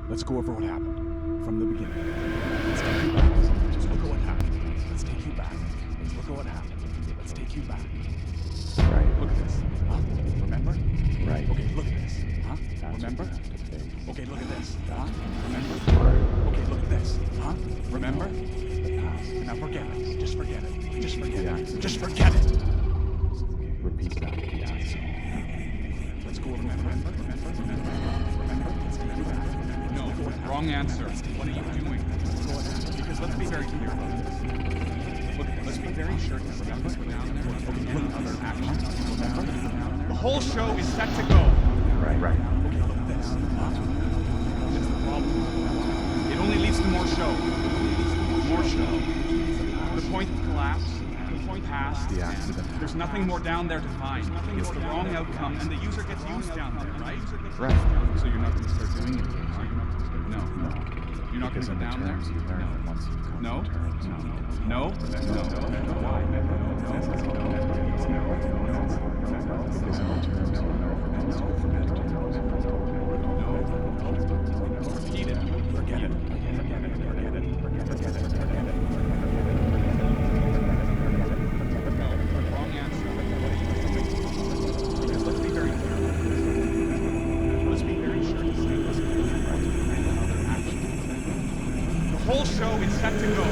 Let's go over what happened from the beginning. Let's take you back. Just look at what happened. Let's take you back. Let's look at what happened. Let's take you back. Right. Look at this. Huh? Remember? Right. Okay, look at this. Huh? That's Remember? what you have to face. Okay, look at this. Huh? Remember? Right. Okay, look at this. Huh? Remember? The past. Now forget it. Just forget it. Just forget The it. accident. Just forget it. Repeat that. The accident. Let's go over. Remember? Let's take you back. No, wrong answer. What are you doing? Because let's be very clear about this. Look, let's be very sure. Remember down there? Any other actions? Remember down there? The whole show is set to go. Right. Right. Okay, look at this. Huh? That's the problem. It only leads to more show. More show. The point of collapse. The point past. The accident. There's nothing more down there to find. It's the wrong outcome, and the user gets used down there, right? Right. So you're not going to start doing it. No. You're not going Because to in go the down there. terms you learn once you come No. to terms. No. Because in the terms you learn once you come to terms. Repeat it. Forget it. Wrong answer. Because let's be very clear. Let's be very sure to say this. Other actions. The whole show is set to go.